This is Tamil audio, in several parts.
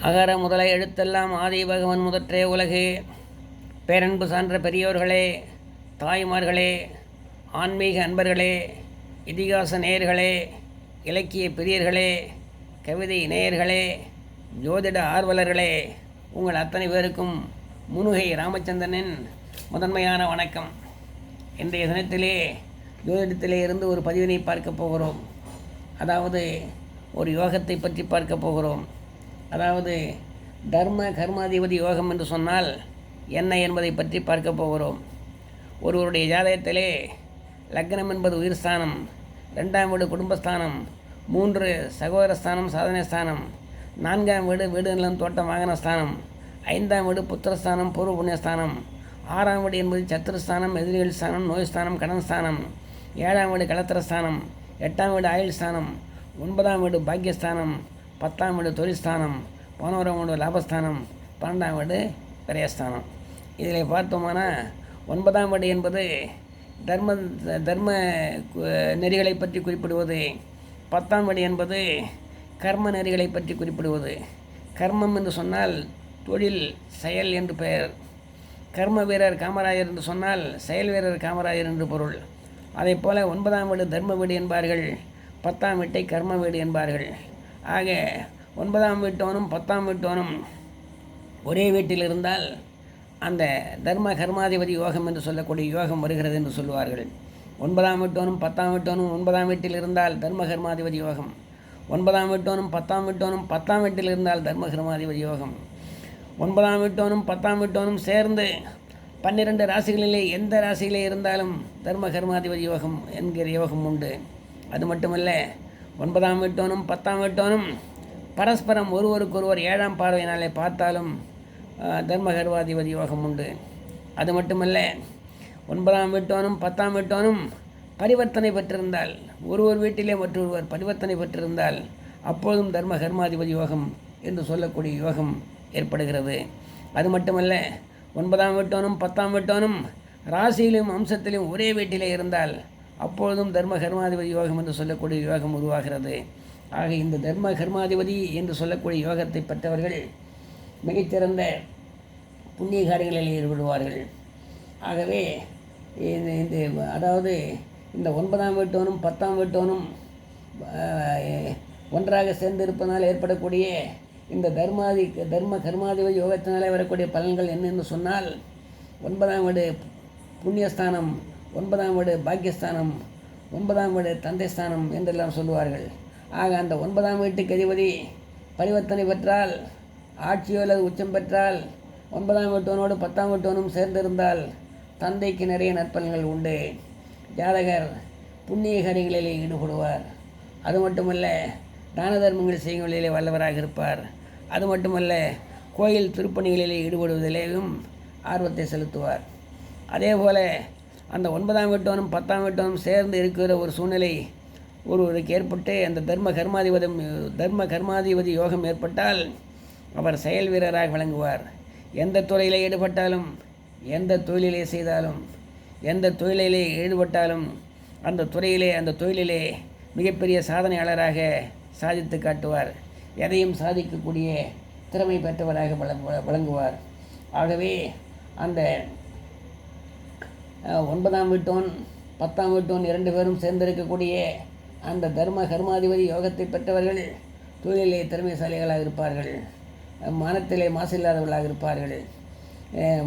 அகர முதல எழுத்தெல்லாம் ஆதி பகவன் முதற்றே உலகு. பேரன்பு சான்ற பெரியோர்களே, தாய்மார்களே, ஆன்மீக அன்பர்களே, இதிகாச நேயர்களே, இலக்கிய பிரியர்களே, கவிதை நேயர்களே, ஜோதிட ஆர்வலர்களே, உங்கள் அத்தனை பேருக்கும் முனுகை ராமச்சந்திரனின் முதன்மையான வணக்கம். இன்றைய தினத்திலே ஜோதிடத்திலே இருந்து ஒரு பதிவினை பார்க்க போகிறோம். அதாவது ஒரு யோகத்தை பற்றி பார்க்க போகிறோம். அதாவது தர்ம கர்மாதிபதி யோகம் என்று சொன்னால் என்ன என்பதை பற்றி பார்க்க போகிறோம். ஒருவருடைய ஜாதகத்திலே லக்னம் என்பது உயிர் ஸ்தானம், 2ஆம் வீடு குடும்பஸ்தானம், 3 சகோதரஸ்தானம் சாதனை ஸ்தானம், 4ஆம் வீடு வீடு நிலம் தோட்டம் வாகன ஸ்தானம், 5ஆம் வீடு புத்திரஸ்தானம் பூர்வ புண்ணியஸ்தானம், 6ஆம் வீடு என்பது சத்துருஸ்தானம் எதிரிகள் ஸ்தானம் நோய் ஸ்தானம் கடன் ஸ்தானம், 7ஆம் வீடு கலத்திரஸ்தானம், 8ஆம் வீடு ஆயுள் ஸ்தானம், 9ஆம் வீடு பாக்கியஸ்தானம், 10ஆம் வீடு தொழில்ஸ்தானம், 11ஆம் வீடு லாபஸ்தானம், 12ஆம் வீடு விரயஸ்தானம். இதில் பார்த்தோம்னா 9ஆம் வீடு என்பது தர்ம நெறிகளை பற்றி குறிப்பிடுவது, 10ஆம் வீடு என்பது கர்ம நெறிகளை பற்றி குறிப்பிடுவது. கர்மம் என்று சொன்னால் தொழில் செயல் என்று பெயர். கர்ம வீரர் காமராஜர் என்று சொன்னால் செயல் வீரர் காமராஜர் என்று பொருள். அதே போல் 9ஆம் வீடு தர்ம வீடு என்பார்கள், 10ஆம் வீட்டை கர்ம வீடு என்பார்கள். ஆக 9ஆம் வீட்டோனும் 10ஆம் வீட்டோனும் ஒரே வீட்டில் இருந்தால் அந்த தர்ம கர்மாதிபதி யோகம் என்று சொல்லக்கூடிய யோகம் வருகிறது என்று சொல்வார்கள். 9ஆம் வீட்டோனும் 10ஆம் வீட்டோனும் 9ஆம் வீட்டில் இருந்தால் தர்ம கர்மாதிபதி யோகம், 9ஆம் வீட்டோனும் 10ஆம் வீட்டோனும் 10ஆம் வீட்டில் இருந்தால் தர்ம கர்மாதிபதி யோகம், 9ஆம் வீட்டோனும் 10ஆம் வீட்டோனும் சேர்ந்து 12 ராசிகளிலே எந்த ராசியிலே இருந்தாலும் தர்ம கர்மாதிபதி யோகம் என்கிற யோகம் உண்டு. அது மட்டுமல்ல, 9ஆம் வீட்டோனும் 10ஆம் வீட்டோனும் பரஸ்பரம் ஒருவருக்கொருவர் 7ஆம் பார்வையினாலே பார்த்தாலும் தர்ம கர்மாதிபதி யோகம் உண்டு. அது மட்டுமல்ல, 9ஆம் வீட்டோனும் 10ஆம் வீட்டோனும் பரிவர்த்தனை பெற்றிருந்தால், ஒருவர் வீட்டிலே மற்றொருவர் பரிவர்த்தனை பெற்றிருந்தால் அப்போதும் தர்ம கர்மாதிபதி யோகம் என்று சொல்லக்கூடிய யோகம் ஏற்படுகிறது. அது மட்டுமல்ல, 9ஆம் வீட்டோனும் 10ஆம் வீட்டோனும் ராசியிலும் அம்சத்திலும் ஒரே வீட்டிலே இருந்தால் அப்பொழுதும் தர்ம கர்மாதிபதி யோகம் என்று சொல்லக்கூடிய யோகம் உருவாகிறது. ஆக இந்த தர்ம கர்மாதிபதி என்று சொல்லக்கூடிய யோகத்தை பெற்றவர்கள் மிகச்சிறந்த புண்ணிய காரியங்களில் ஈடுபடுவார்கள். ஆகவே அதாவது இந்த 9ஆம் வீட்டோனும் 10ஆம் வீட்டோனும் ஒன்றாக சேர்ந்து இருப்பதனால் ஏற்படக்கூடிய இந்த தர்ம கர்மாதிபதி யோகத்தினாலே வரக்கூடிய பலன்கள் என்னென்னு சொன்னால், 9ஆம் வீடு புண்ணியஸ்தானம், 9ஆம் வீடு பாக்கியஸ்தானம், 9ஆம் வீடு தந்தைஸ்தானம் என்றெல்லாம் சொல்லுவார்கள். ஆக அந்த 9ஆம் வீட்டுக்கு அதிபதி பரிவர்த்தனை பெற்றால், ஆட்சியோ அல்லது உச்சம் பெற்றால், 9ஆம் வீட்டோனோடு 10ஆம் வீட்டோனும் சேர்ந்திருந்தால் தந்தைக்கு நிறைய நற்பலன்கள் உண்டு. ஜாதகர் புண்ணிய காரியங்களிலே ஈடுபடுவார். அது மட்டுமல்ல, தான தர்மங்கள் செய்யுங்களிலே வல்லவராக இருப்பார். அது மட்டுமல்ல, கோயில் திருப்பணிகளிலே ஈடுபடுவதிலேயும் ஆர்வத்தை செலுத்துவார். அதே போல் அந்த 9ஆம் வீட்டோனும் 10ஆம் வீட்டோனும் சேர்ந்து இருக்கிற ஒரு சூழ்நிலை ஒருவருக்கு ஏற்பட்டு அந்த தர்ம கர்மாதிபதி யோகம் ஏற்பட்டால் அவர் செயல் வீரராக விளங்குவார். எந்த துறையிலே ஈடுபட்டாலும், எந்த தொழிலிலே செய்தாலும், எந்த தொழிலிலே ஈடுபட்டாலும் அந்த தொழிலிலே மிகப்பெரிய சாதனையாளராக சாதித்து காட்டுவார். எதையும் சாதிக்கக்கூடிய திறமை பெற்றவராக விளங்குவார். ஆகவே அந்த 9ஆம் வீட்டோன் 10ஆம் வீட்டோன் 2 பேரும் சேர்ந்திருக்கக்கூடிய அந்த தர்ம கர்மாதிபதி யோகத்தை பெற்றவர்கள் தொழிலே திறமைசாலிகளாக இருப்பார்கள், மனத்திலே மாசில்லாதவர்களாக இருப்பார்கள்,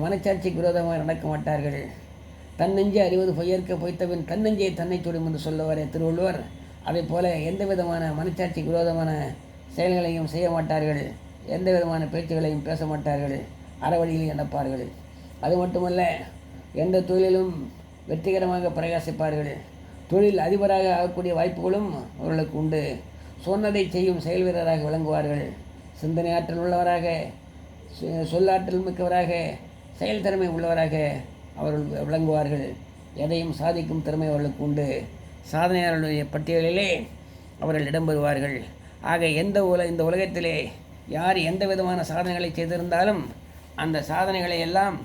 மனச்சாட்சிக்கு விரோதமாக நடக்க மாட்டார்கள். தன்னெஞ்சை அறிவது பொய்யற்க பொய்த்தபின் தன்னெஞ்சை தன்னை சுடும் என்று சொல்லுவாரே திருவள்ளுவர். அதே போல் எந்த விதமான மனச்சாட்சிக்கு விரோதமான செயல்களையும் செய்ய மாட்டார்கள், எந்த விதமான பேச்சுகளையும் பேச மாட்டார்கள், அறவழியில் நடப்பார்கள். அது மட்டுமல்ல, எந்த தொழிலிலும் வெற்றிகரமாக பிரகாசிப்பார்கள். தொழில் அதிபராக ஆகக்கூடிய வாய்ப்புகளும் அவர்களுக்கு உண்டு. சொன்னதை செய்யும் செயல் வீரராக விளங்குவார்கள். சிந்தனை ஆற்றல் உள்ளவராக, சொல்லாற்றல் மிக்கவராக, செயல் திறமை உள்ளவராக அவர்கள் விளங்குவார்கள். எதையும் சாதிக்கும் திறமை அவர்களுக்கு உண்டு. சாதனையாளர்களுடைய பட்டியலிலே அவர்கள் இடம்பெறுவார்கள். ஆக இந்த உலகத்திலே யார் எந்த விதமான சாதனைகளை செய்திருந்தாலும் அந்த சாதனைகளை எல்லாம்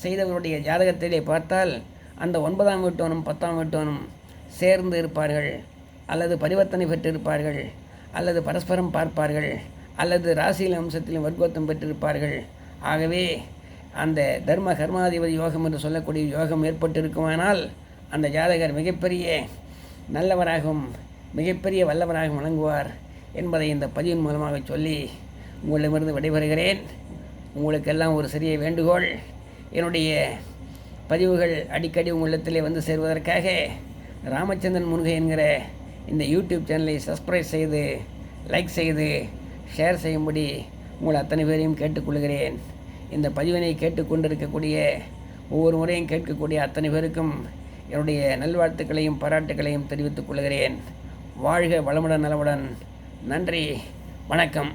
செய்தவருடைய ஜாதகத்திலே பார்த்தால் அந்த 9ஆம் வீட்டோனும் 10ஆம் வீட்டோனும் சேர்ந்து இருப்பார்கள், அல்லது பரிவர்த்தனை பெற்றிருப்பார்கள், அல்லது பரஸ்பரம் பார்ப்பார்கள், அல்லது ராசியில் அம்சத்திலும் வர்க்கோத்தம் பெற்றிருப்பார்கள். ஆகவே அந்த தர்ம கர்மாதிபதி யோகம் என்று சொல்லக்கூடிய யோகம் ஏற்பட்டிருக்குமானால் அந்த ஜாதகர் மிகப்பெரிய நல்லவராகவும் மிகப்பெரிய வல்லவராகவும் வழங்குவார் என்பதை இந்த பதிவின் மூலமாக சொல்லி உங்களிடமிருந்து விடைபெறுகிறேன். உங்களுக்கெல்லாம் ஒரு சிறிய வேண்டுகோள், என்னுடைய பதிவுகள் அடிக்கடி உங்களிடத்திலே வந்து சேர்வதற்காக ராமச்சந்திரன் முருகை என்கிற இந்த யூடியூப் சேனலை சப்ஸ்கிரைப் செய்து லைக் செய்து ஷேர் செய்யும்படி உங்கள் அத்தனை பேரையும் கேட்டுக்கொள்கிறேன். இந்த பதிவினை கேட்டுக்கொண்டிருக்கக்கூடிய ஒவ்வொரு முறையும் கேட்கக்கூடிய அத்தனை பேருக்கும் என்னுடைய நல்வாழ்த்துக்களையும் பாராட்டுக்களையும் தெரிவித்துக் கொள்கிறேன். வாழ்க வளமுடன் நலமுடன். நன்றி, வணக்கம்.